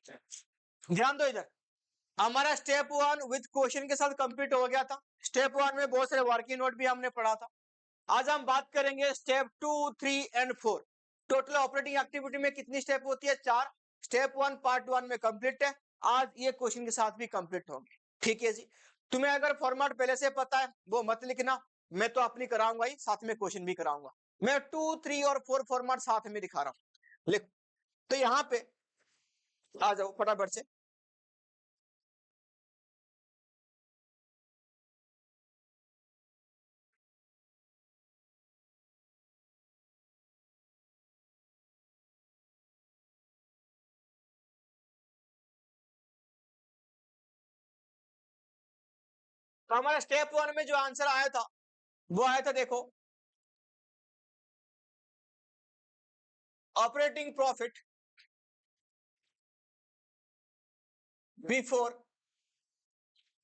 ध्यान दो इधर, हमारा स्टेप 1 विद क्वेश्चन के साथ कंप्लीट हो गया था। स्टेप 1 में बहुत सारे वर्किंग नोट भी हमने पढ़ा था। आज हम बात करेंगे step 2, 3 and 4। Total operating activity में कितनी स्टेप होती है? 4। स्टेप 1 पार्ट 1 में कंप्लीट है, आज ये क्वेश्चन के साथ भी कंप्लीट होंगे। ठीक है जी, तुम्हें अगर फॉर्मेट पहले से पता है वो मत लिखना, मैं तो अपनी कराऊंगा ही, साथ में क्वेश्चन भी कराऊंगा। मैं 2, 3 और 4 फॉर्मेट साथ में दिखा रहा हूं, लिख। तो यहां पे आ जाओ फटाफट से। तो हमारा स्टेप 1 में जो आंसर आया था वो आया था, देखो, operating profit before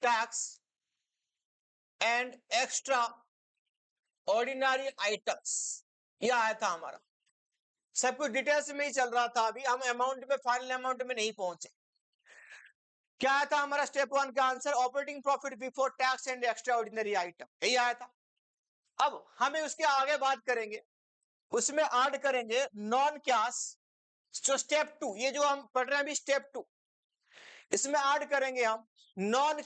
tax and extra ordinary items, यह आया था हमारा। सब कुछ डिटेल्स में ही चल रहा था, अभी हम अमाउंट में, फाइनल अमाउंट में नहीं पहुंचे। क्या आया था हमारा स्टेप 1 का answer? Operating profit before tax and extra ordinary item, यही आया था। अब हमें उसके आगे बात करेंगे, उसमें ऐड करेंगे नॉन कैश, जो स्टेप 2, ये जो हम पढ़ रहे हैं अभी स्टेप 2, इसमें ऐड करेंगे हम non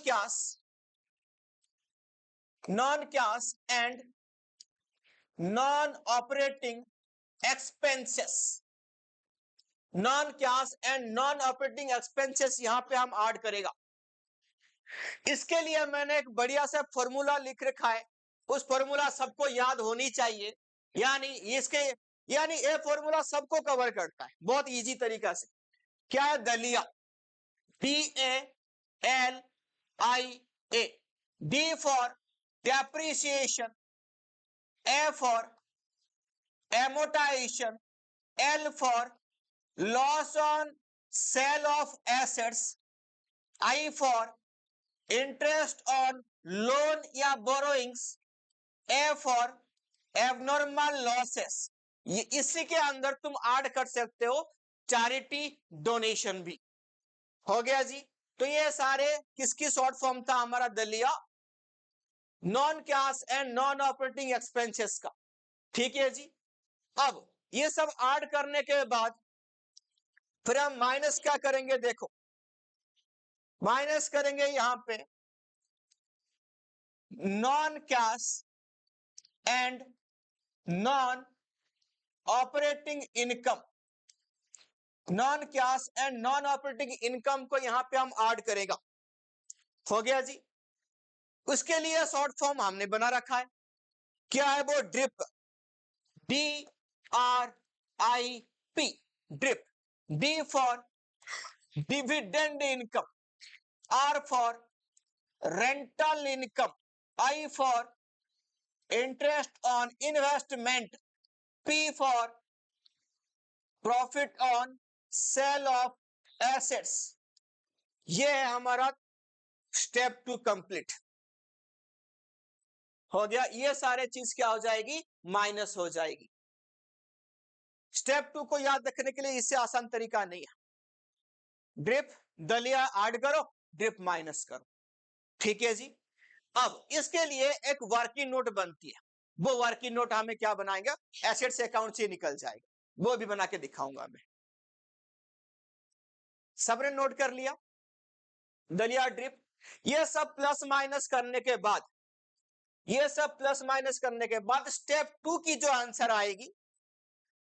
cash and non operating expenses. Non cash and non operating expenses यहां पे हम ऐड करेगा। इसके लिए मैंने एक बढ़िया सा फॉर्मूला लिख रखा है, उस फॉर्मूला सबको याद होनी चाहिए, यानी ये फॉर्मूला सबको कवर करता है बहुत इजी तरीका से। क्या है? दलिया, DALIA। D for depreciation, A for amortization, L for loss on sale of assets, I for interest on loan या borrowings, A for abnormal losses. ये इसी के अंदर तुम ऐड कर सकते हो चैरिटी डोनेशन भी। हो गया जी। तो ये सारे किसकी शॉर्ट फॉर्म था? हमारा दलिया non cash and non operating expenses का। ठीक है जी। अब ये सब ऐड करने के बाद फिर हम माइनस क्या करेंगे? देखो, माइनस करेंगे यहां पे non cash and non operating income. Non cash and non operating income को यहां पे हम ऐड करेगा। हो गया जी। उसके लिए शॉर्ट फॉर्म हमने बना रखा है, क्या है वो? Drip, DRIP, drip. D for dividend income, R for rental income, I for interest on investment, P for profit on sale of assets. ये है हमारा स्टेप 2 कंप्लीट हो गया। ये सारे चीज क्या हो जाएगी? माइनस हो जाएगी। स्टेप 2 को याद रखने के लिए इससे आसान तरीका नहीं है। ड्रिप दलिया ऐड करो, ड्रिप माइनस करो। ठीक है जी। अब इसके लिए एक वर्किंग नोट बनती है, वो वर्किंग नोट हमें क्या बनाएंगे? एसेट्स अकाउंट से निकल जाएगा, वो भी बना के दिखाऊंगा मैं। सबने नोट कर लिया? दलिया ड्रिप, ये सब प्लस माइनस करने के बाद, ये सब प्लस माइनस करने के बाद स्टेप 2 की जो आंसर आएगी,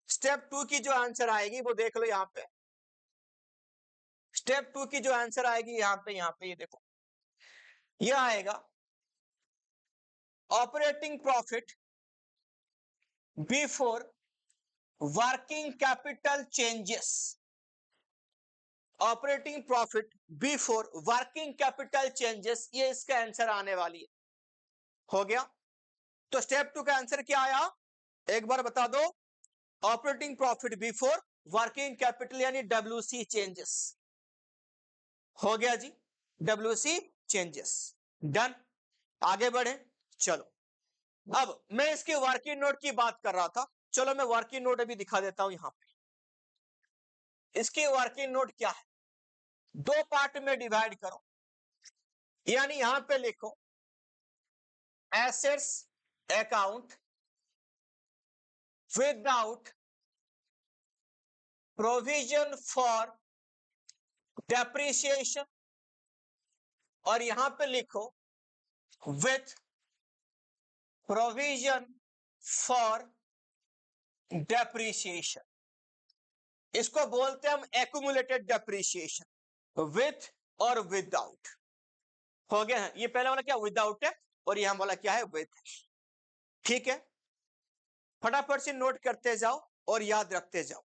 स्टेप 2 की जो आंसर आएगी वो देख लो यहां पे। स्टेप 2 की जो आंसर आएगी यहां पे ये देखो, ये आएगा operating profit before working capital changes. Operating profit before working capital changes, ये इसका आंसर आने वाली है। हो गया। तो स्टेप 2 का आंसर क्या आया? एक बार बता दो, operating profit before working capital यानी WC चेंजेस। हो गया जी, WC चेंजेस। डन। आगे बढ़े, चलो। अब मैं इसके वर्किंग नोट की बात कर रहा था, चलो मैं वर्किंग नोट अभी दिखा देता हूं यहां पे। इसके वर्किंग नोट क्या है? दो पार्ट में डिवाइड करो, यानी यहां पे लिखो assets account without provision for depreciation, और यहां पे लिखो विथ प्रोविजन फॉर डेप्रिसिएशन। इसको बोलते हैं हम एक्यूमुलेटेड डेप्रिसिएशन, विथ और विदाउट। हो गया है, ये पहला वाला क्या विदाउट है और यहां वाला क्या है विथ। ठीक है, फटाफट से नोट करते जाओ और याद रखते जाओ।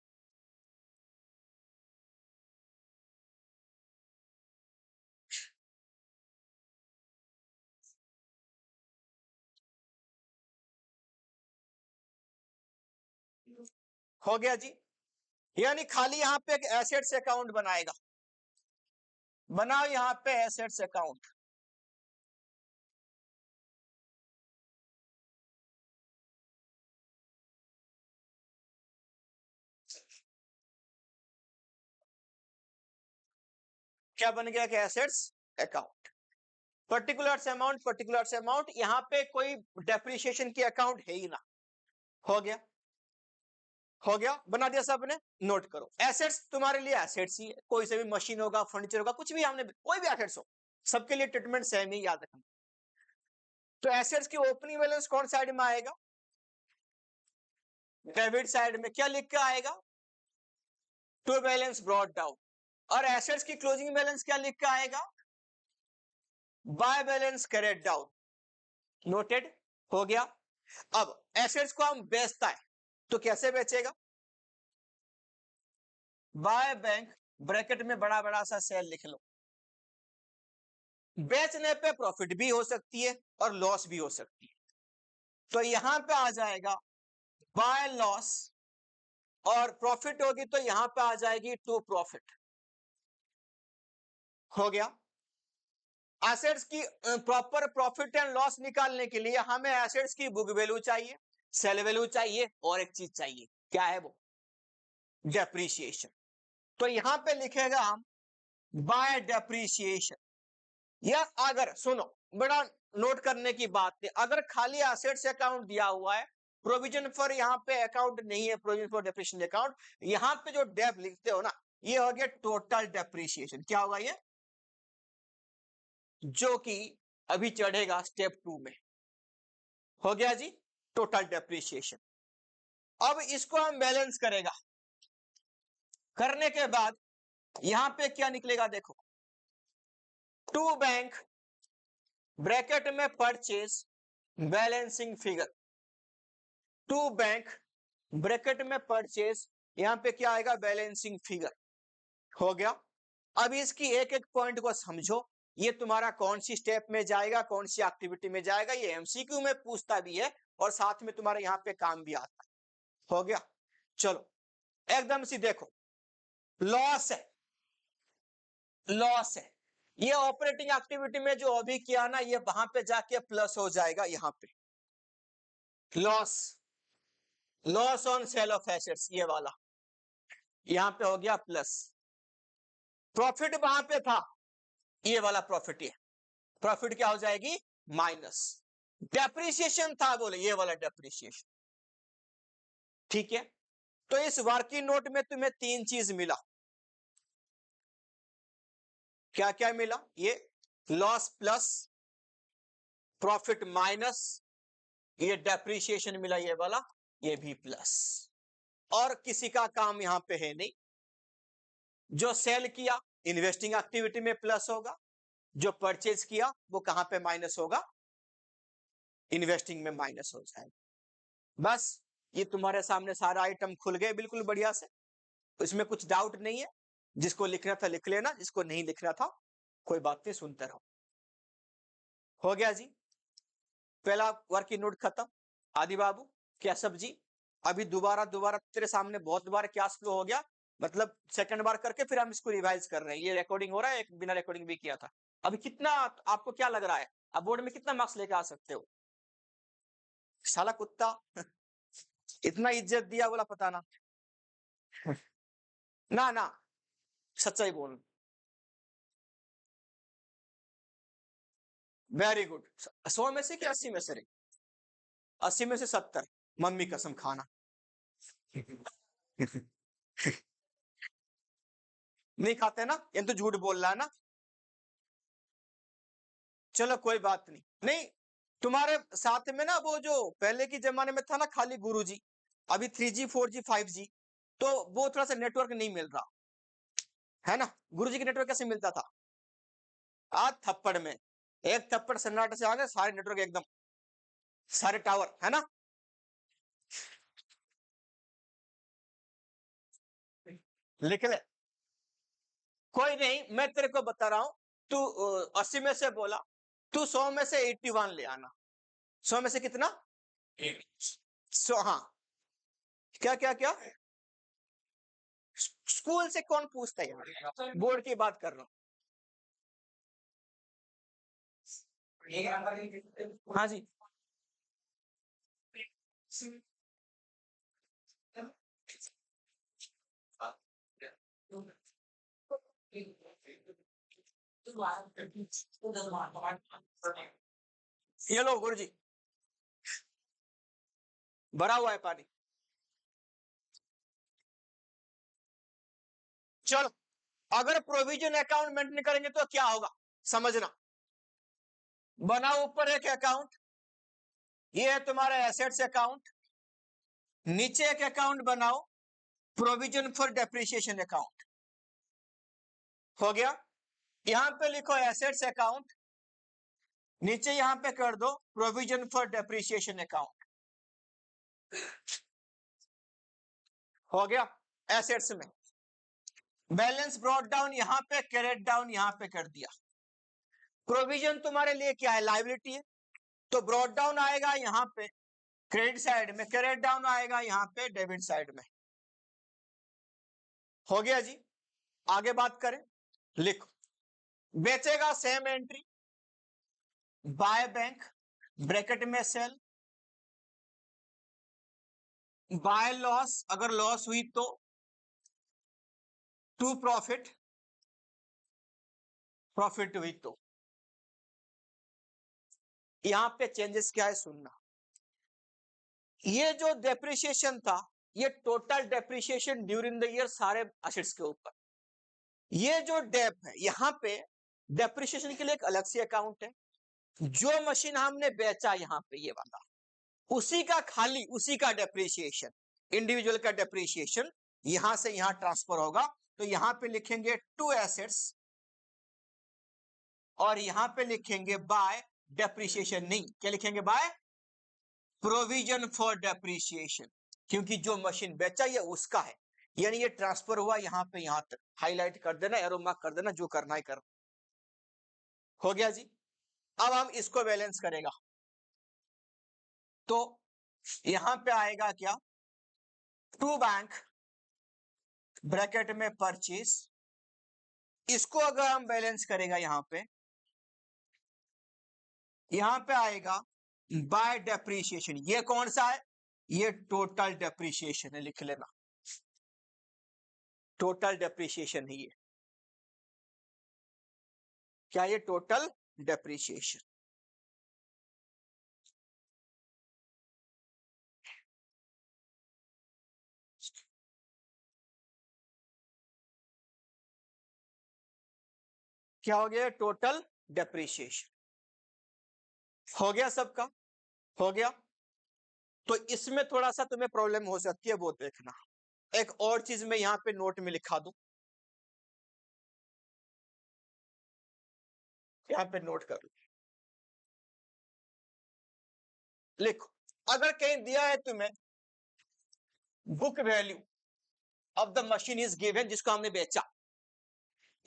हो गया जी, यानी खाली यहां पे एक एसेट्स अकाउंट बनाएगा, बनाओ यहां पे एसेट्स अकाउंट। क्या बन गया कि एसेट्स अकाउंट, पर्टिकुलर अमाउंट, यहां पे कोई डेप्रिसिएशन की अकाउंट है ही ना। हो गया, हो गया, बना दिया सबने। नोट करो, एसेट्स तुम्हारे लिए एसेट्स ही है, कोई से भी मशीन होगा, फर्नीचर होगा, कुछ भी हमने कोई भी एसेट्स हो, सबके लिए ट्रीटमेंट सेम ही, याद रखना। तो एसेट्स की ओपनिंग बैलेंस कौन साइड में आएगा, डेबिट साइड में। क्या लिख के आएगा, टू बैलेंस ब्रॉट डाउन। और एसेट्स की क्लोजिंग बैलेंस क्या लिख के आएगा, by balance carried down. Noted, हो गया। अब एसेट्स को हम बेचता है तो कैसे बेचेगा, बाय बैंक ब्रैकेट में बड़ा बड़ा सा सेल लिख लो। बेचने पे प्रॉफिट भी हो सकती है और लॉस भी हो सकती है, तो यहां पे आ जाएगा बाय लॉस, और प्रॉफिट होगी तो यहां पे आ जाएगी टू प्रॉफिट। हो गया। एसेट्स की प्रॉपर प्रॉफिट एंड लॉस निकालने के लिए हमें एसेट्स की बुक वैल्यू चाहिए, सेल वैल्यू चाहिए, और एक चीज चाहिए, क्या है वो, डेप्रिसिएशन। तो यहां पे लिखेगा हम बाय डेप्रिसिएशन। या अगर सुनो, बड़ा नोट करने की बात है, अगर खाली एसेट्स अकाउंट दिया हुआ है, प्रोविजन फॉर यहाँ पे अकाउंट नहीं है, प्रोविजन फॉर डेप्रिसिएशन अकाउंट, यहां पे जो डेप लिखते हो ना, ये हो गया टोटल डेप्रिसिएशन। क्या होगा ये, जो कि अभी चढ़ेगा स्टेप 2 में। हो गया जी, टोटल डेप्रिसिएशन। अब इसको हम बैलेंस करेगा, करने के बाद यहां पे क्या निकलेगा देखो, टू बैंक ब्रैकेट में purchase balancing figure, to bank bracket में परचेज, यहां पे क्या आएगा, बैलेंसिंग फिगर। हो गया। अब इसकी एक एक पॉइंट को समझो, ये तुम्हारा कौन सी स्टेप में जाएगा, कौन सी एक्टिविटी में जाएगा, ये एमसीक्यू में पूछता भी है और साथ में तुम्हारे यहां पे काम भी आता है। हो गया, चलो एकदम से देखो, लॉस है, लॉस है, ये ऑपरेटिंग एक्टिविटी में जो अभी किया ना, ये वहां पे जाके प्लस हो जाएगा, यहां पे loss, loss on sale of assets, ये वाला यहां पे हो गया प्लस। प्रॉफिट वहां पे था, ये वाला प्रॉफिट, ये प्रॉफिट क्या हो जाएगी, माइनस। डेप्रिसिएशन था, बोले ये वाला डेप्रिसिएशन। ठीक है, तो इस वर्किंग नोट में तुम्हें तीन चीज मिला। क्या क्या मिला, ये लॉस प्लस, प्रॉफिट माइनस, ये डेप्रिसिएशन मिला, ये वाला, ये भी प्लस। और किसी का काम यहां पे है नहीं, जो सेल किया इन्वेस्टिंग एक्टिविटी में प्लस होगा, जो परचेज किया वो कहां पे माइनस होगा, इन्वेस्टिंग में माइनस हो जाएगा। बस ये तुम्हारे सामने सारा आइटम खुल गए बिल्कुल बढ़िया से, इसमें कुछ डाउट नहीं है। जिसको लिखना था लिख लेना, जिसको नहीं लिखना था कोई बात नहीं, सुनते रहो। हो गया जी, पहला वर्किंग नोट खत्म। आदि बाबू क्या सब्जी, अभी दोबारा दोबारा तेरे सामने बहुत बार क्लास फ्लो हो गया, मतलब सेकंड बार करके फिर हम इसको रिवाइज कर रहे हैं। ये रिकॉर्डिंग हो रहा है, एक बिना रिकॉर्डिंग भी किया था। अभी कितना आपको क्या लग रहा है, अब बोर्ड में कितना मार्क्स लेके आ सकते हो, साला कुत्ता इतना इज्जत दिया बोला पता ना, ना ना, सच्चाई बोल। Very good. 100 में से कि 80 में से रे? 80 में से 70। मम्मी कसम खाना। नहीं खाते ना, ये तो झूठ बोल रहा है ना। चलो कोई बात नहीं। नहीं, तुम्हारे साथ में ना वो जो पहले के जमाने में था ना खाली गुरुजी, अभी 3G 4G 5G, तो वो थोड़ा सा नेटवर्क नहीं मिल रहा है ना। गुरुजी की नेटवर्क कैसे मिलता था? आज थप्पड़ में, एक थप्पड़ सन्नाटे से आ गए सारे नेटवर्क एकदम, सारे टावर, है ना। लिख ले। कोई नहीं, मैं तेरे को बता रहा हूं। तू 80 में से बोला, तू 100 में से 81 ले आना। 100 में से कितना? 100। हाँ, क्या क्या क्या? स्कूल से कौन पूछता है यार, बोर्ड की बात कर रहा हूँ। हाँ जी। ये लो गुरु जी, भरा हुआ है पानी। चलो, अगर प्रोविजन अकाउंट मेंटेन करेंगे तो क्या होगा समझना। बनाओ ऊपर एक अकाउंट, ये है तुम्हारा एसेट्स अकाउंट। नीचे एक अकाउंट बनाओ, प्रोविजन फॉर डेप्रिसिएशन अकाउंट। हो गया। यहां पे लिखो एसेट्स अकाउंट, नीचे यहां पे कर दो प्रोविजन फॉर डेप्रिसिएशन अकाउंट। हो गया। एसेट्स में बैलेंस ब्रॉट डाउन, यहां पे कैरेट डाउन यहां पे कर दिया। प्रोविजन तुम्हारे लिए क्या है? लाइबिलिटी है, तो ब्रॉट डाउन आएगा यहां पे क्रेडिट साइड में, कैरेट डाउन आएगा यहां पे डेबिट साइड में। हो गया जी। आगे बात करें, लिखो। बेचेगा same entry, by bank, bracket में सेल, बाय लॉस, अगर लॉस हुई तो, टू प्रॉफिट, प्रॉफिट हुई तो। यहां पे चेंजेस क्या है सुनना। ये जो डेप्रिसिएशन था, ये total depreciation during the year सारे एसेट्स के ऊपर। ये जो डेप है यहां पे डेप्रिसिएशन के लिए एक अलग से अकाउंट है। जो मशीन हमने बेचा यहां पे ये वाला, उसी का खाली उसी का डेप्रिसिएशन, इंडिविजुअल का डेप्रिसिएशन यहां से यहां ट्रांसफर होगा। तो यहां पे लिखेंगे टू एसेट्स, और यहां पे लिखेंगे बाय डेप्रिसिएशन, नहीं क्या लिखेंगे? बाय प्रोविजन फॉर डेप्रिसिएशन, क्योंकि जो मशीन बेचा ये उसका है, यानी ये ट्रांसफर हुआ यहां पे यहां तक। हाईलाइट कर देना, एरो मार्क कर देना, जो करना है कर। हो गया जी। अब हम इसको बैलेंस करेगा, तो यहां पे आएगा क्या? टू बैंक, ब्रैकेट में परचेज। इसको अगर हम बैलेंस करेगा यहां पे आएगा बाय डेप्रिसिएशन। ये कौन सा है? ये टोटल डेप्रिसिएशन है, लिख लेना। टोटल डेप्रिसिएशन है ये। क्या ये टोटल डेप्रिसिएशन? क्या हो गया? Total depreciation. हो गया सबका? हो गया। तो इसमें थोड़ा सा तुम्हें प्रॉब्लम हो सकती है, वो देखना। एक और चीज मैं यहां पे नोट में लिखा दूं, यहां पे नोट कर लो। लिखो, अगर कहीं दिया है तुम्हें book value of the machine is given, जिसको हमने बेचा,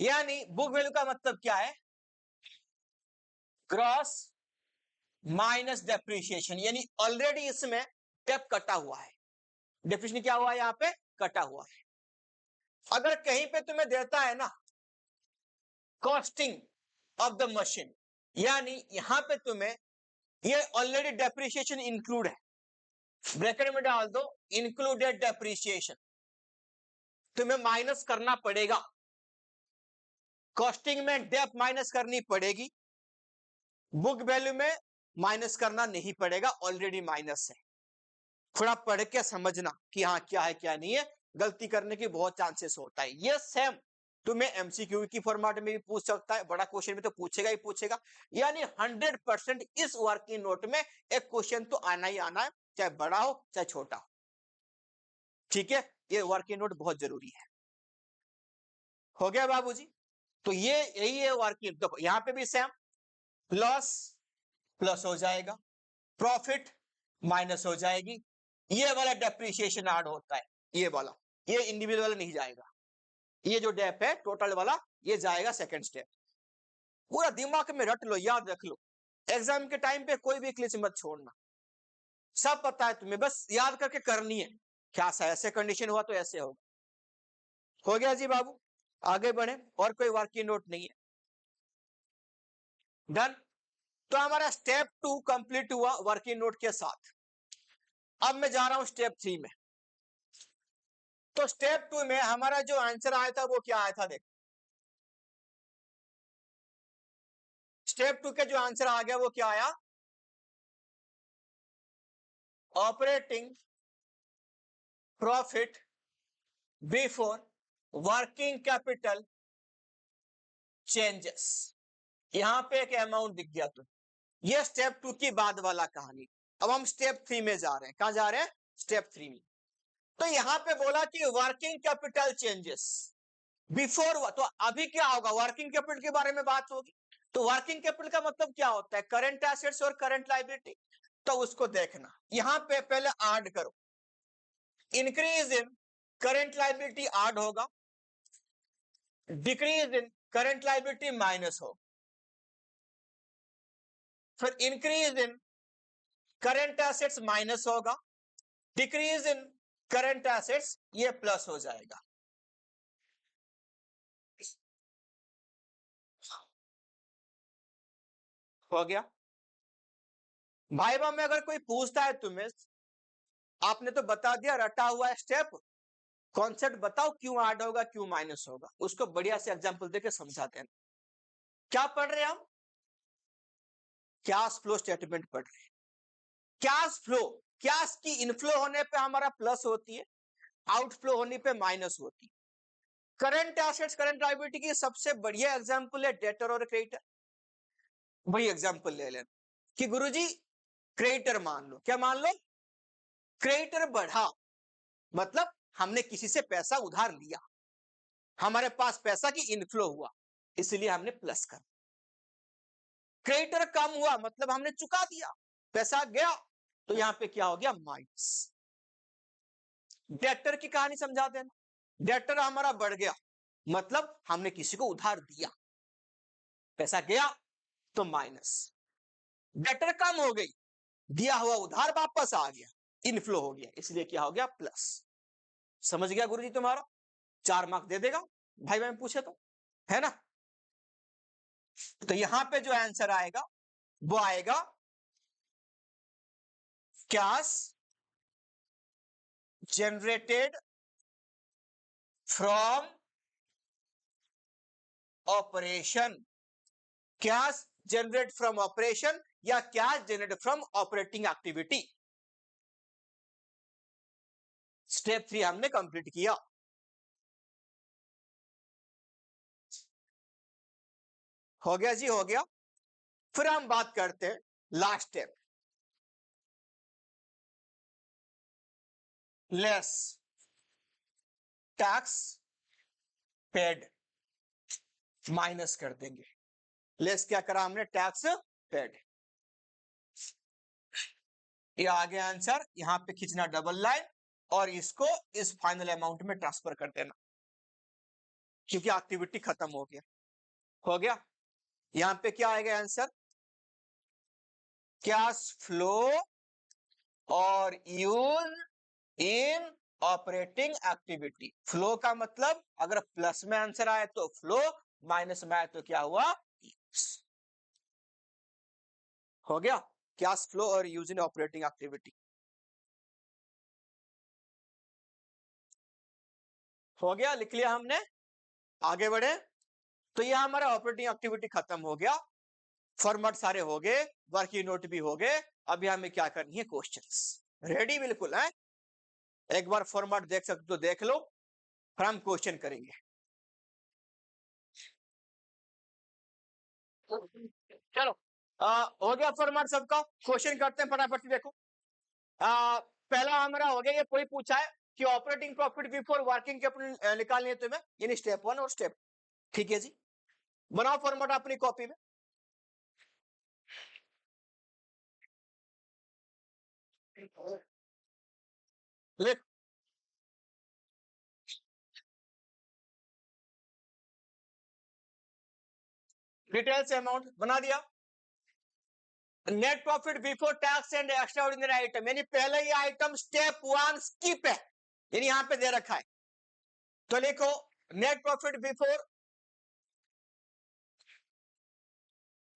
यानी बुक वैल्यू का मतलब क्या है? ग्रॉस माइनस डेप्रिसिएशन, यानी ऑलरेडी इसमें डेप कटा हुआ है। डेप्रिसिएशन क्या हुआ है? यहां पे कटा हुआ है। अगर कहीं पे तुम्हें देता है ना कॉस्टिंग ऑफ द मशीन, यानी यहां पे तुम्हें ये ऑलरेडी डेप्रिसिएशन इंक्लूड है, ब्रैकेट में डाल दो इंक्लूडेड डेप्रिसिएशन। तुम्हें माइनस करना पड़ेगा, कॉस्टिंग में डेप माइनस करनी पड़ेगी, बुक वैल्यू में माइनस करना नहीं पड़ेगा, ऑलरेडी माइनस है। थोड़ा पढ़ के समझना कि हाँ क्या है क्या नहीं है, गलती करने की बहुत चांसेस होता है। ये सेम तुम्हें एमसीक्यू की फॉर्मेट में भी पूछ सकता है, बड़ा क्वेश्चन में तो पूछेगा ही पूछेगा। यानी 100% इस वर्किंग नोट में एक क्वेश्चन तो आना ही आना है, चाहे बड़ा हो चाहे छोटा हो। ठीक है, ये वर्किंग नोट बहुत जरूरी है। हो गया बाबूजी? तो ये यही है वर्किंग। देखो यहां पे भी सेम, लॉस प्लस हो जाएगा, प्रॉफिट माइनस हो जाएगी, ये वाला डेप्रिसिएशन ऐड होता है, ये वाला, ये इंडिविजुअल वाला नहीं जाएगा। ये जो डेप है टोटल वाला, ये जाएगा सेकंड स्टेप। पूरा दिमाग में रट लो, याद रख लो, एग्जाम के टाइम पे कोई भी क्लिच मत छोड़ना। सब पता है तुम्हें, बस याद करके करनी है। क्या ऐसे कंडीशन हुआ तो ऐसे होगा। हो गया जी बाबू, आगे बढ़े। और कोई वर्किंग नोट नहीं है। डन। तो हमारा स्टेप 2 कंप्लीट हुआ वर्किंग नोट के साथ। अब मैं जा रहा हूं स्टेप 3 में। तो स्टेप 2 में हमारा जो आंसर आया था वो क्या आया था, देख। स्टेप 2 के जो आंसर आ गया वो क्या आया, operating profit before working capital changes. यहां पे एक अमाउंट दिख गया तुम। ये स्टेप 2 की बाद वाला कहानी। अब हम स्टेप 3 में जा रहे हैं। कहां जा रहे हैं? स्टेप 3 में। तो यहां पे बोला कि वर्किंग कैपिटल चेंजेस बिफोर, तो अभी क्या होगा, वर्किंग कैपिटल के बारे में बात होगी। तो वर्किंग कैपिटल का मतलब क्या होता है, करंट एसेट्स और करंट लायबिलिटी। तो उसको देखना, यहां पे पहले ऐड करो, increase in current liability add होगा, decrease in current liability minus हो, फिर increase in current assets minus होगा, डिक्रीज इन करंट एसेट्स ये प्लस हो जाएगा। हो गया भाई बा में अगर कोई पूछता है तुम्हें, आपने तो बता दिया रटा हुआ स्टेप, कॉन्सेप्ट बताओ क्यों ऐड होगा क्यों माइनस होगा, उसको बढ़िया से एग्जांपल देके समझाते हैं। क्या पढ़ रहे हैं हम? कैश फ्लो स्टेटमेंट पढ़ रहे हैं। कैश फ्लो, कैश की इनफ्लो होने पे हमारा प्लस होती है, आउटफ्लो होने पे माइनस होती है। करंट एसेट्स करंट लायबिलिटी की सबसे बढ़िया एग्जांपल है डेटर और क्रेडिटर। वही एग्जांपल ले लेना कि गुरुजी क्रेडिटर मान लो, क्या मान लो, क्रेडिटर बढ़ा, मतलब हमने किसी से पैसा उधार लिया, हमारे पास पैसा की इनफ्लो हुआ, इसलिए हमने प्लस कर। क्रेडिटर कम हुआ मतलब हमने चुका दिया, पैसा गया, तो यहां पे क्या हो गया, माइनस। डेटर की कहानी समझा देना, डेटर हमारा बढ़ गया मतलब हमने किसी को उधार दिया, पैसा गया तो माइनस। डेटर कम हो गई, दिया हुआ उधार वापस आ गया, इनफ्लो हो गया, इसलिए क्या हो गया, प्लस। समझ गया गुरुजी तुम्हारा? 4 मार्क दे देगा भाई बहन पूछे तो, है ना? तो यहां पे जो आंसर आएगा वो आएगा cash generated from operation, cash generate from operation या cash generate from operating activity. Step 3 हमने कंप्लीट किया। हो गया जी, हो गया। फिर हम बात करते हैं last step, less tax paid, minus कर देंगे। लेस क्या करा हमने, टैक्स पेड। ये आ गया आंसर, यहां पे खींचना डबल लाइन और इसको इस फाइनल अमाउंट में ट्रांसफर कर देना, क्योंकि एक्टिविटी खत्म हो गया। हो गया, यहां पे क्या आएगा आंसर, कैश फ्लो और use in operating activity. Flow का मतलब अगर प्लस में आंसर आए तो फ्लो, माइनस में आए तो क्या हुआ, हो गया कैश फ्लो और यूज इन ऑपरेटिंग एक्टिविटी। हो गया, लिख लिया हमने, आगे बढ़े। तो ये हमारा ऑपरेटिंग एक्टिविटी खत्म हो गया। फॉर्मेट सारे हो गए, वर्किंग नोट भी हो गए। अभी हमें क्या करनी है, क्वेश्चंस। रेडी बिल्कुल है? एक बार फॉर्मेट देख सकते तो देख लो, फिर हम क्वेश्चन करेंगे। चलो हो गया फॉर्मेट सबका, क्वेश्चन करते हैं फटाफट से। देखो पहला हमारा हो गया, ये कोई पूछा है कि operating profit before working capital निकालनी है तुम्हें, यानी स्टेप 1 और स्टेप। ठीक है जी, बनाओ फॉर्मेट अपनी कॉपी में। लिख, डिटेल्स अमाउंट बना दिया। Net profit before tax and extra ordinary item, यानी पहले ये आइटम स्टेप 1 स्किप है, यानी यहां पे दे रखा है। तो लिखो net profit before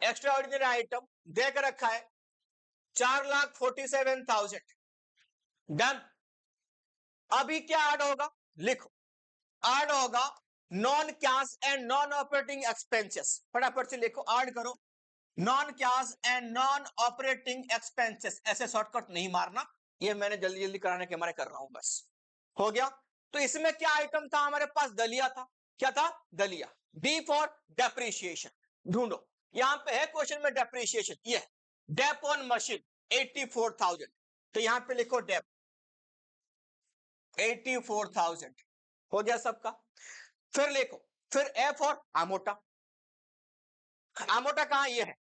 extra ordinary item दे कर रखा है 4,47,000। डन। अभी क्या ऐड होगा, लिखो ऐड होगा non cash and non operating expenses. फटाफट से लिखो, ऐड करो non cash and non operating expenses. ऐसे शॉर्टकट नहीं मारना, ये मैंने जल्दी जल्दी कराने के हमारे कर रहा हूं, बस हो गया। तो इसमें क्या आइटम था हमारे पास, दलिया था। क्या था, दलिया। डी फॉर डेप्रीशिएशन, ढूंढो। यहां पे है क्वेश्चन में डेप्रीशिएशन, ये डेप ऑन मशीन 84,000, तो यहां पे लिखो डेप 84,000। हो गया सबका। फिर लिखो, फिर ए फॉर आमोटा। आमोटा कहां, ये है।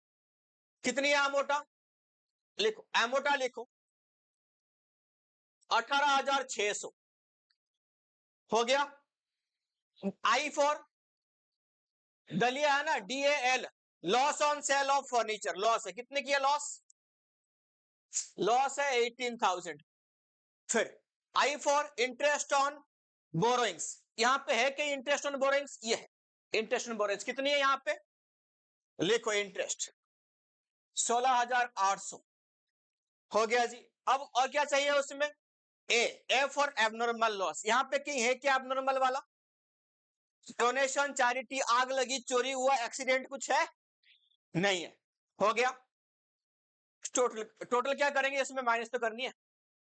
कितनी है आमोटा, लिखो आमोटा लिखो 18,600। हो गया। आई फॉर दलिया है ना, DAL, loss on sale of furniture, loss है, कितने की है लॉस, लॉस है 18,000। फिर I for interest on borrowings, यहां पे है कि इंटरेस्ट ऑन बोरोइंग्स, ये है इंटरेस्ट ऑन बोरोइंग्स, कितनी है यहां पे, लिखो इंटरेस्ट 16,800। हो गया जी। अब और क्या चाहिए उसमें, ए फॉर एबनॉर्मल लॉस, यहां पे कहीं है क्या एबनॉर्मल वाला, डोनेशन, चैरिटी, आग लगी, चोरी हुआ, एक्सीडेंट कुछ है, नहीं है। हो गया। टोटल टोटल क्या करेंगे, इसमें माइनस तो करनी है।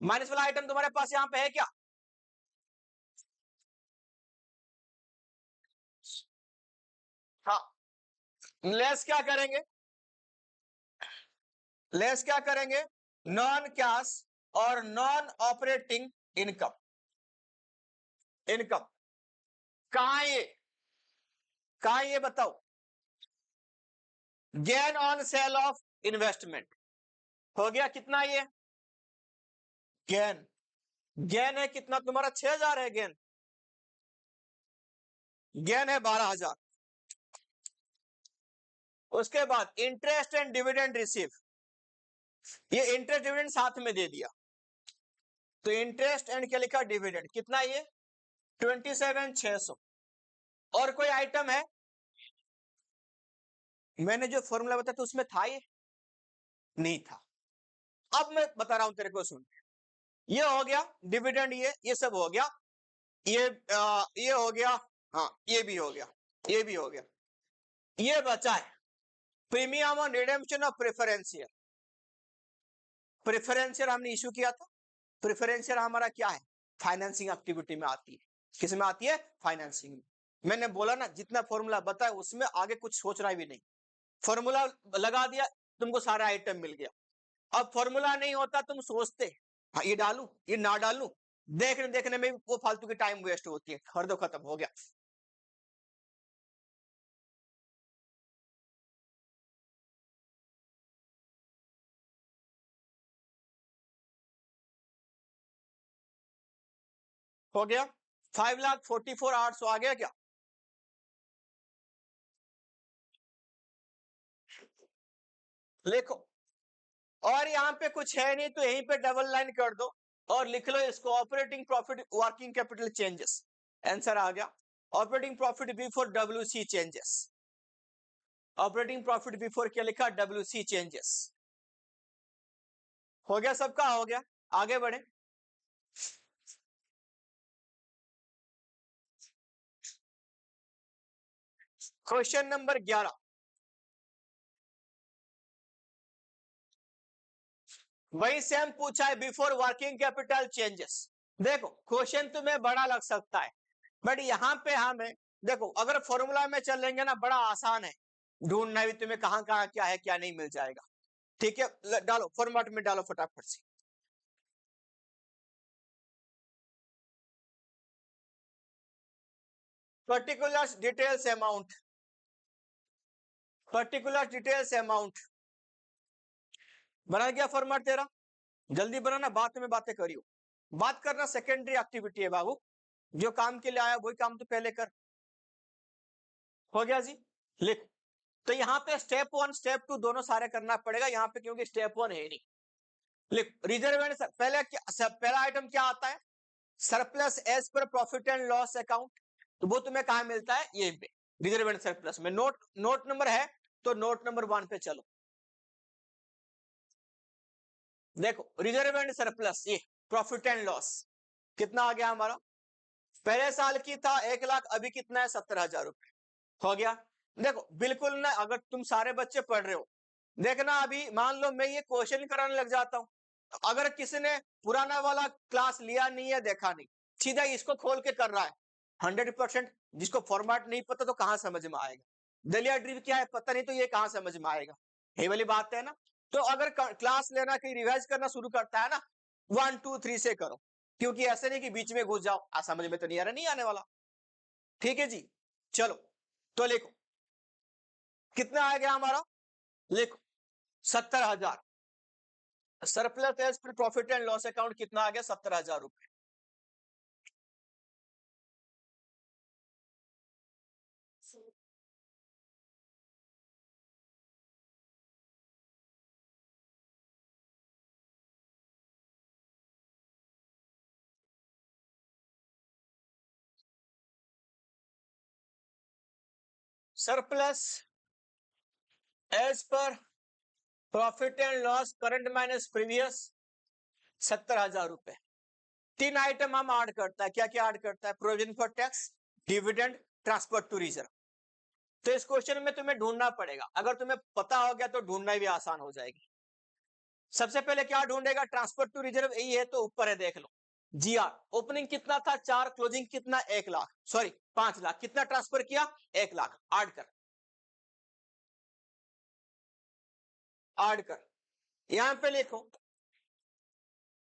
माइनस वाला आइटम तुम्हारे पास यहां पे है क्या, हाँ। लेस क्या करेंगे, लेस क्या करेंगे, नॉन कैश और नॉन ऑपरेटिंग इनकम। इनकम कहां है ये, कहां है ये बताओ, gain on sale of investment. हो गया, कितना ये गेन, गेन है कितना तुम्हारा, 6,000 है गेन, गेन है 12,000। उसके बाद इंटरेस्ट एंड डिविडेंड रिसीव, ये इंटरेस्ट डिविडेंड साथ में दे दिया, तो इंटरेस्ट एंड क्या लिखा, डिविडेंड, कितना ये 27,600। और कोई आइटम है, मैंने जो फॉर्मूला बताया था उसमें था ये, नहीं था। अब मैं बता रहा हूं तेरे को, सुन, ये हो गया डिविडेंड, ये सब हो गया, ये हो गया, हाँ ये भी हो गया, ये भी हो गया। ये बचा है premium on redemption of preferential. Preferential हमने इशू किया था, प्रेफरेंशियल हमारा क्या है, फाइनेंसिंग एक्टिविटी में आती है। किस में आती है, फाइनेंसिंग में। मैंने बोला ना, जितना फॉर्मूला बताया उसमें आगे कुछ सोचना भी नहीं, फॉर्मूला लगा दिया, तुमको सारा आइटम मिल गया। अब फॉर्मूला नहीं होता, तुम सोचते हाँ ये डालू ये ना डालू, देखने देखने में वो फालतू की टाइम वेस्ट होती है, हर दो खत्म हो गया। हो गया 5,44,800 आ गया क्या, लिखो। और यहां पे कुछ है नहीं तो यहीं पे डबल लाइन कर दो और लिख लो इसको, operating profit working capital changes. Answer आ गया, operating profit before WC changes. Operating profit before क्या लिखा, WC चेंजेस। हो गया सबका, हो गया। आगे बढ़े, क्वेश्चन नंबर 11। वही सेम पूछा है बिफोर वर्किंग कैपिटल चेंजेस। देखो क्वेश्चन तुम्हें बड़ा लग सकता है, बट यहाँ पे हमें देखो अगर फॉर्मूला में चलेंगे ना बड़ा आसान है, ढूंढना भी तुम्हें कहाँ कहाँ क्या है क्या नहीं मिल जाएगा। ठीक है, डालो फॉर्मेट में डालो फटाफट से। Particular details amount, particular details amount बना गया फॉर्मेट तेरा? जल्दी बनाना, बात में बातें करियो। बात करना सेकेंडरी एक्टिविटी है बाबू, जो काम के लिए आया वही काम तो पहले कर। हो गया जी, लिख। तो यहाँ पे स्टेप 1 स्टेप 2 दोनों सारे करना पड़ेगा यहाँ पे, क्योंकि स्टेप 1 है नहीं। लिख रिजर्व एंड पहले पहला आइटम क्या आता है? Surplus as per profit and loss account. तो वो तुम्हें कहां मिलता है? ये पे रिजर्व एंड सरप्लस में। नोट नंबर है तो नोट नंबर 1 पे चलो। देखो रिजर्व एंड सरप्लस, ये प्रॉफिट एंड लॉस कितना आ गया हमारा? पहले साल की था 1 लाख, अभी कितना है? 70,000 रुपए। हो गया। देखो बिल्कुल ना, अगर तुम सारे बच्चे पढ़ रहे हो, देखना अभी मान लो मैं ये क्वेश्चन कराने लग जाता हूं, अगर किसी ने पुराना वाला क्लास लिया नहीं है, देखा नहीं, सीधा इसको खोल के कर रहा है 100%, जिसको फॉर्मेट नहीं पता तो कहां समझ में आएगा? दलिया ड्रिप क्या है पता नहीं तो ये कहां समझ में आएगा? ये वाली बात है ना। तो अगर क्लास लेना कहीं रिवाइज करना शुरू करता है ना, 1 2 3 से करो, क्योंकि ऐसे नहीं कि बीच में घुस जाओ, समझ में तो नहीं आ रहा, नहीं आने वाला। ठीक है जी, चलो तो लिखो कितना आ गया हमारा, लिखो 70,000। Surplus as per profit and loss account कितना आ गया? 70,000 रुपए। Surplus as per profit and loss current minus previous 70,000 रुपए। 3 आइटम हम ऐड करता है, क्या क्या ऐड करता है? Provision for tax, dividend, transfer to reserve. तो इस क्वेश्चन में तुम्हें ढूंढना पड़ेगा, अगर तुम्हें पता हो गया तो ढूंढना भी आसान हो जाएगी। सबसे पहले क्या ढूंढेगा? ट्रांसफर टू रिजर्व, यही है तो ऊपर है देख लो। जीआर ओपनिंग कितना था? 4, क्लोजिंग कितना? 1 लाख, सॉरी 5 लाख। कितना ट्रांसफर किया? 1 लाख। ऐड कर, ऐड कर, यहां पे लिखो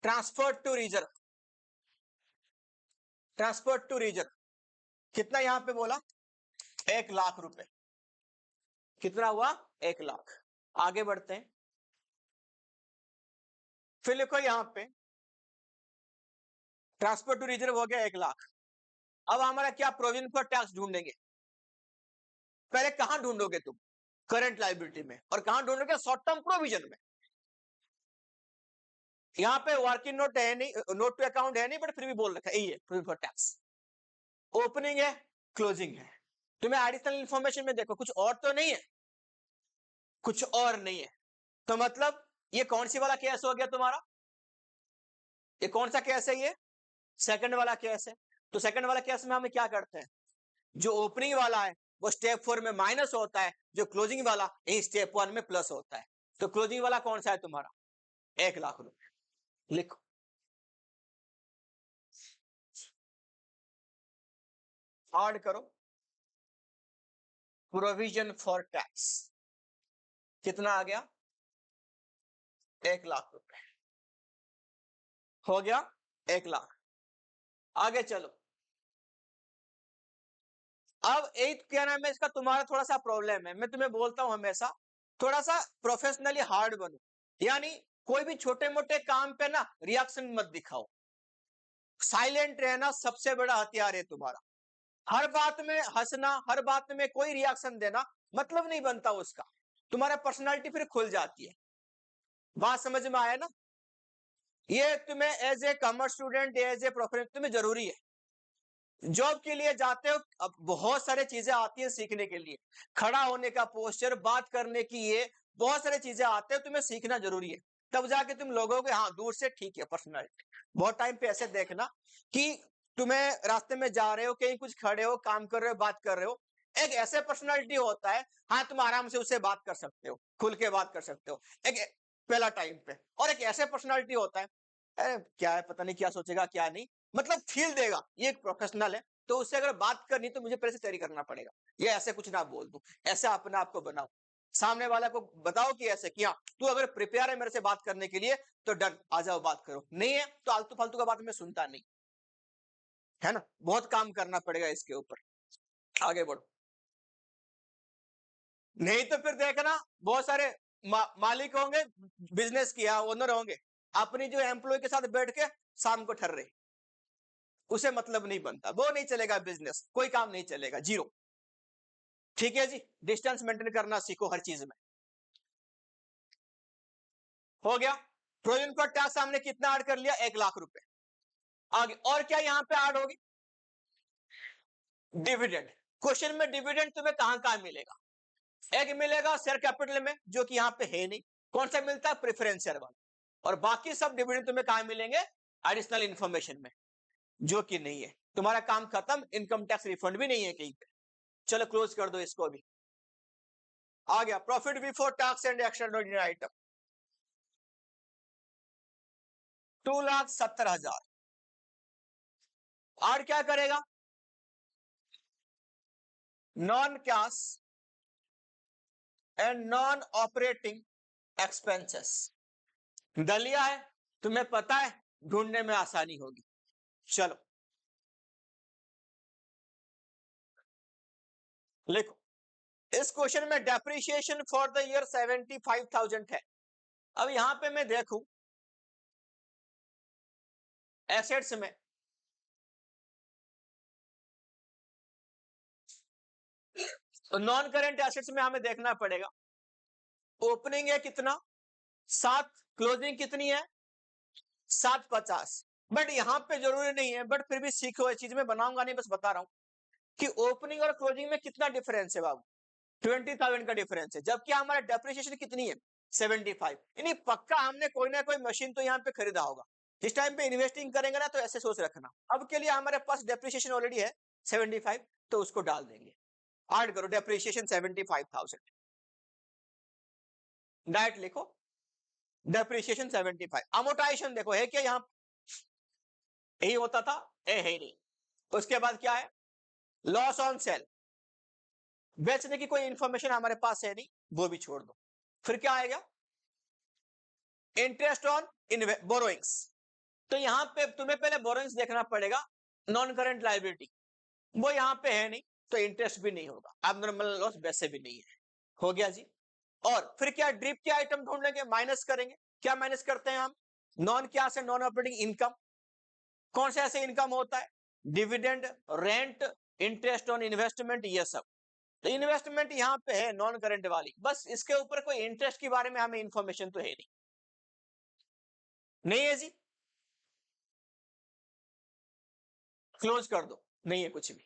transfer to reserve, transfer to reserve कितना यहां पे बोला? 1 लाख रुपए। कितना हुआ? 1 लाख। आगे बढ़ते हैं, फिर लिखो यहां पे ट्रांसफर टू रिजर्व हो गया 1 लाख। अब हमारा क्या? प्रोविजन फॉर टैक्स ढूंढेंगे। पहले कहां ढूंढोगे तुम? करंट लाइबिलिटी में। और कहां ढूंढोगे? शॉर्ट टर्म प्रोविजन में। यहां पे वर्किंग नोट है नहीं, नोट टू अकाउंट है नहीं, बट फिर भी बोल रखा है, यही है प्रोविजन फॉर टैक्स। ओपनिंग है, क्लोजिंग है। तुम्हें एडिशनल इंफॉर्मेशन में देखो कुछ और तो नहीं है, कुछ और नहीं है। तो मतलब ये कौन सी वाला केस हो गया तुम्हारा? ये कौन सा केस है? ये सेकंड वाला केस है। तो सेकंड वाला केस में हम क्या करते हैं? जो ओपनिंग वाला है वो स्टेप 4 में माइनस होता है, जो क्लोजिंग वाला यही स्टेप 1 में प्लस होता है। तो क्लोजिंग वाला कौन सा है तुम्हारा? 1 लाख रुपए। लिखो ऐड करो प्रोविजन फॉर टैक्स, कितना आ गया? 1 लाख रुपए। हो गया 1 लाख। आगे चलो। अब एक क्या नाम है इसका, तुम्हारा थोड़ा सा प्रॉब्लम है, मैं तुम्हें बोलता हूं हमेशा थोड़ा सा प्रोफेशनली हार्ड बनो, यानी कोई भी छोटे मोटे काम पे ना रिएक्शन मत दिखाओ। साइलेंट रहना सबसे बड़ा हथियार है तुम्हारा। हर बात में हंसना, हर बात में कोई रिएक्शन देना मतलब नहीं बनता उसका, तुम्हारा पर्सनालिटी फिर खुल जाती है। बात समझ में आया ना? ये तुम्हें as a commerce student, as a professional तुम्हें जरूरी है। जॉब के लिए जाते हो, अब बहुत सारी चीजें आती हैं सीखने के लिए, खड़ा होने का पोस्चर, बात करने की, ये बहुत सारी चीजें आते हैं, तुम्हें सीखना जरूरी है। तब जाके तुम लोगों के हाँ दूर से ठीक है पर्सनालिटी। बहुत टाइम पे ऐसे देखना कि तुम्हें रास्ते में जा रहे हो, कहीं कुछ खड़े हो, काम कर रहे हो, बात कर रहे हो, एक ऐसे पर्सनालिटी होता है, हाँ तुम आराम से उससे बात कर सकते हो, खुल के बात कर सकते हो। एक पहला टाइम पे, और एक ऐसे पर्सनालिटी होता है, अरे क्या है पता नहीं क्या सोचेगा क्या नहीं, मतलब फील देगा ये एक प्रोफेशनल है, तो उससे अगर बात करनी तो मुझे पहले से तैयारी करना पड़ेगा, ये ऐसे कुछ ना बोल दूं, ऐसे अपने आप को बनाओ, सामने वाला को बताओ कि ऐसे किया, तू अगर प्रिपेयर है मेरे से बात करने के लिए तो डन, आ जाओ बात करो, नहीं है तो आलतू फालतू का बात मैं सुनता नहीं, है ना, बहुत काम करना पड़ेगा इसके ऊपर, आगे बढ़ो। नहीं तो फिर देखना बहुत सारे मालिक होंगे, बिजनेस किया ओनर होंगे, अपनी जो एम्प्लॉय के साथ बैठ के शाम को ठर रहे, उसे मतलब नहीं बनता, वो नहीं चलेगा बिजनेस, कोई काम नहीं चलेगा, जीरो। ठीक है जी, डिस्टेंस मेंटेन करना सीखो हर चीज में। हो गया, प्रोविजन फॉर टैक्स हमने कितना ऐड कर लिया, 1,00,000 रुपए। आगे और क्या यहाँ पे ऐड होगी, डिविडेंड। क्वेश्चन में डिविडेंड तुम्हें कहां कहां मिलेगा, एक मिलेगा शेयर कैपिटल में जो कि यहाँ पे है नहीं, कौन सा मिलता है, प्रेफरेंस शेयर वाला, और बाकी सब डिविडेंड तुम्हें कहां मिलेंगे, एडिशनल इंफॉर्मेशन में, जो कि नहीं है, तुम्हारा काम खत्म, इनकम टैक्स रिफंड भी नहीं है कहीं पे। चलो क्लोज कर दो इसको अभी। आ गया profit before tax and extraordinary item, 2,70,000। और क्या करेगा, non cash and non operating expenses. दलिया है, तुम्हें पता है, ढूंढने में आसानी होगी। चलो लिखो, इस क्वेश्चन में डेप्रिसिएशन फॉर द ईयर 75,000 है। अब यहां पे मैं देखूं एसेट्स में, तो नॉन करेंट एसेट्स में हमें देखना पड़ेगा, ओपनिंग है कितना 7, क्लोजिंग कितनी है 750। बट यहां पे जरूरी नहीं है, बट फिर भी सीखो, इस चीज में बनाऊंगा नहीं, बस बता रहा हूं कि ओपनिंग और क्लोजिंग में कितना डिफरेंस है बाबू, 20,000 का डिफरेंस है, जबकि हमारा डेप्रिसिएशन कितनी है 75। यानी पक्का हमने कोई ना कोई मशीन तो यहाँ पे खरीदा होगा, जिस टाइम पे इन्वेस्टिंग करेंगे ना तो ऐसे सोच रखना, अब के लिए हमारे पास डेप्रिसिएशन ऑलरेडी है 75, तो उसको डाल देंगे, ऐड करो डेप्रिसिएशन 75,000, डायरेक्ट लिखो डेप्रिसिएशन 75। अमोर्टाइजेशन देखो है क्या यहाँ, यही होता था, है नहीं। उसके बाद क्या है, लॉस ऑन सेल, बेचने की कोई इंफॉर्मेशन हमारे पास है नहीं, वो भी छोड़ दो। फिर क्या आएगा, इंटरेस्ट ऑन बोरोइंग्स, तो यहां पे तुम्हें पहले बोरोइंग्स देखना पड़ेगा, नॉन करंट लायबिलिटी, वो यहां पे है नहीं, तो इंटरेस्ट भी नहीं होगा, एबनॉर्मल लॉस वैसे भी नहीं है। हो गया जी। और फिर क्या, ड्रिप के आइटम ढूंढेंगे, माइनस करेंगे, क्या माइनस करते हैं हम, नॉन क्या से नॉन ऑपरेटिंग इनकम, कौन सा ऐसे इनकम होता है, dividend, rent, interest on investment, ये सब। तो इन्वेस्टमेंट यहाँ पे है नॉन करंट वाली, बस इसके ऊपर कोई इंटरेस्ट के बारे में हमें इंफॉर्मेशन तो है नहीं, नहीं है जी, क्लोज कर दो, नहीं है कुछ भी।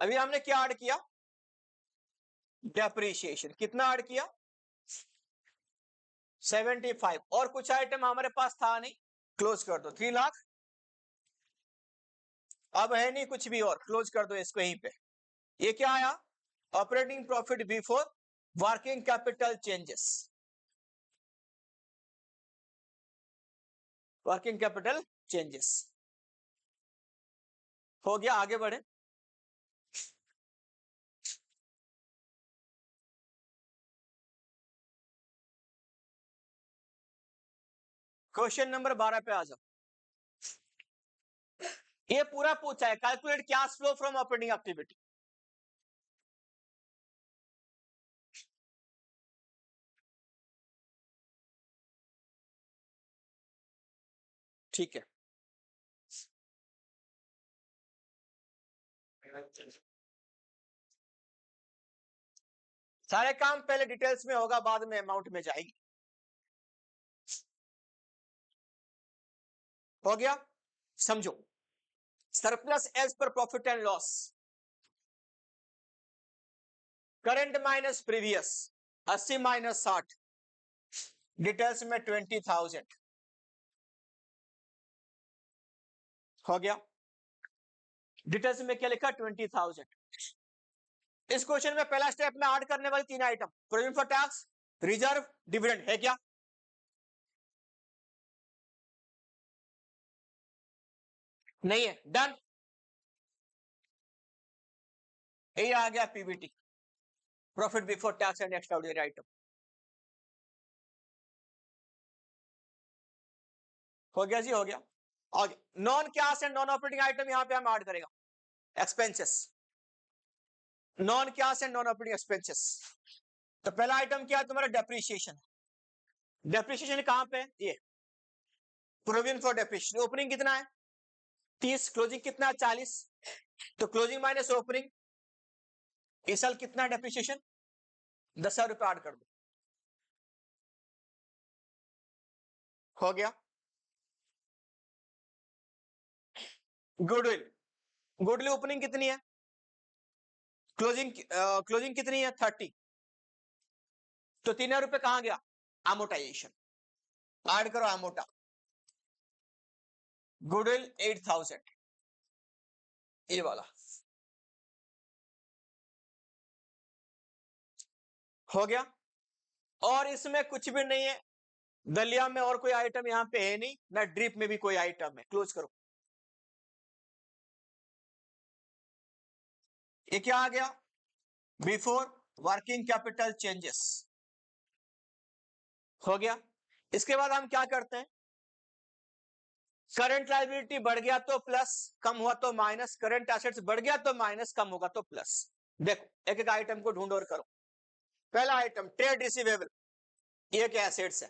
अभी हमने क्या ऐड किया, डेप्रीशिएशन, कितना ऐड किया 75, और कुछ आइटम हमारे पास था नहीं, क्लोज कर दो, 3,00,000, अब है नहीं कुछ भी और, क्लोज कर दो इसको यहीं पे। ये क्या आया, operating profit before working capital changes, working capital changes. हो गया, आगे बढ़े। क्वेश्चन नंबर 12 पे आ जाओ। ये पूरा पूछा है, calculate cash flow from operating activity. ठीक है, सारे काम पहले डिटेल्स में होगा, बाद में अमाउंट में जाएगी। हो गया, समझो, surplus as per profit and loss, current minus previous, 80 minus 60, details में 20,000। हो गया, डिटेल्स में क्या लिखा 20,000। इस क्वेश्चन में पहला स्टेप में ऐड करने वाली 3 item, provision for tax, reserve, dividend, है क्या? नहीं है, डन। यही आ गया PBT, profit before tax and extraordinary item. हो गया जी, हो गया। और non cash and non operating item यहां पे हम ऐड करेगा, expenses, non cash and non operating expenses. तो पहला आइटम क्या है तुम्हारा? डेप्रिसिएशन। डेप्रिसिएशन कहां पे? ये प्रोविजन फॉर डेप्रिसिएशन। ओपनिंग कितना है? 30, क्लोजिंग कितना है? 40। तो क्लोजिंग माइनस ओपनिंग, इस साल कितना डेप्रिसिएशन? 10,000 रुपए ऐड कर दो, हो गया। गुडविल, गुडविल ओपनिंग कितनी है? क्लोजिंग कितनी है? 30। तो 3,000 रुपए कहां गया? अमोटाइजेशन, ऐड करो अमोटा। गुडविल 8,000, ये वाला हो गया। और इसमें कुछ भी नहीं है, दलिया में और कोई आइटम यहां पे है नहीं, ना ड्रिप में भी कोई आइटम है। क्लोज करो। ये क्या आ गया? बिफोर वर्किंग कैपिटल चेंजेस, हो गया। इसके बाद हम क्या करते हैं? करंट लायबिलिटी बढ़ गया तो प्लस, कम हुआ तो माइनस। करंट एसेट्स बढ़ गया तो माइनस, कम होगा तो प्लस। देखो एक एक आइटम को ढूंढ और करो। पहला आइटम ट्रेड रिसीवेबल, ये क्या एसेट्स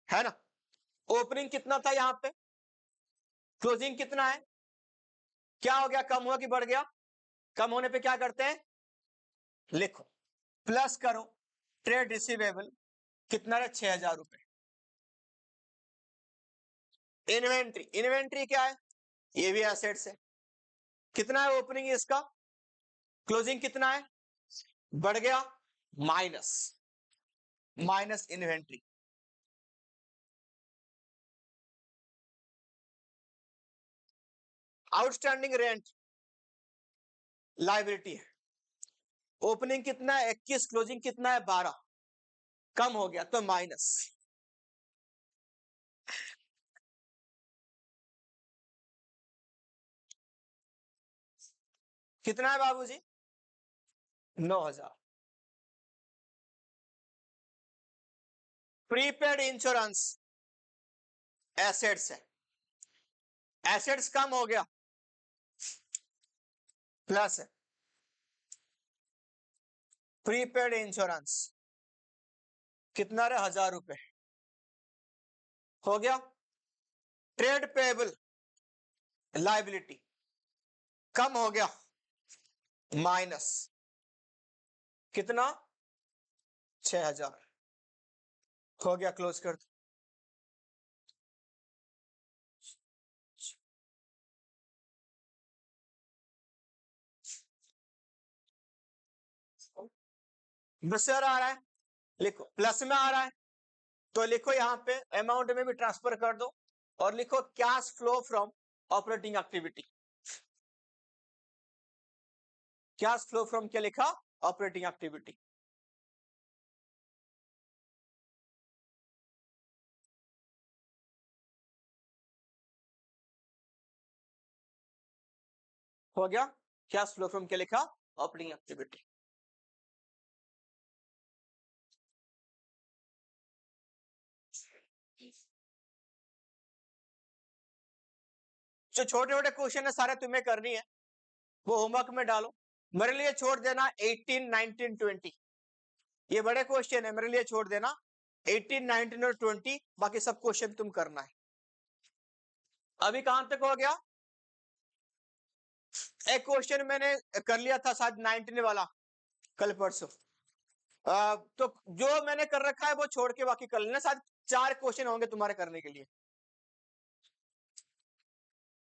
है ना? ओपनिंग कितना था यहां पे? क्लोजिंग कितना है? क्या हो गया? कम हुआ कि बढ़ गया? कम होने पे क्या करते हैं? लिखो, प्लस करो। ट्रेड रिसीवेबल कितना है? 6,000 रुपए। इन्वेंट्री, इन्वेंट्री क्या है? ये भी एसेट्स है। कितना है ओपनिंग इसका? क्लोजिंग कितना है? बढ़ गया, minus, minus inventory. Outstanding rent liability है। ओपनिंग कितना है? 21, क्लोजिंग कितना है? 12, कम हो गया तो माइनस। कितना है बाबूजी? 9,000। प्रीपेड इंश्योरेंस एसेट्स है, एसेट्स कम हो गया, प्लस है। प्रीपेड इंश्योरेंस कितना रहा? 1,000 रुपए, हो गया। ट्रेड पेबल लायबिलिटी कम हो गया, माइनस कितना? 6,000, हो गया। क्लोज कर दो। बस आ रहा है, लिखो प्लस में आ रहा है तो लिखो यहां पे अमाउंट में भी ट्रांसफर कर दो, और लिखो cash flow from operating activity. Cash flow from क्या लिखा? Operating activity. हो गया। कैश फ्लो फ्रॉम क्या लिखा? Operating activity. जो छोटे छोटे क्वेश्चन है सारे तुम्हें करनी है, वो होमवर्क में डालो। मेरे लिए छोड़ देना 18, 19, 20, ये बड़े क्वेश्चन है, मेरे लिए छोड़ देना 18, 19 और 20, बाकी सब क्वेश्चन तुम करना है। अभी कहां तक हो गया? एक क्वेश्चन मैंने कर लिया था शायद 19 वाला, कल परसों। तो जो मैंने कर रखा है वो छोड़ के बाकी कर लेना, शायद 4 क्वेश्चन होंगे तुम्हारे करने के लिए।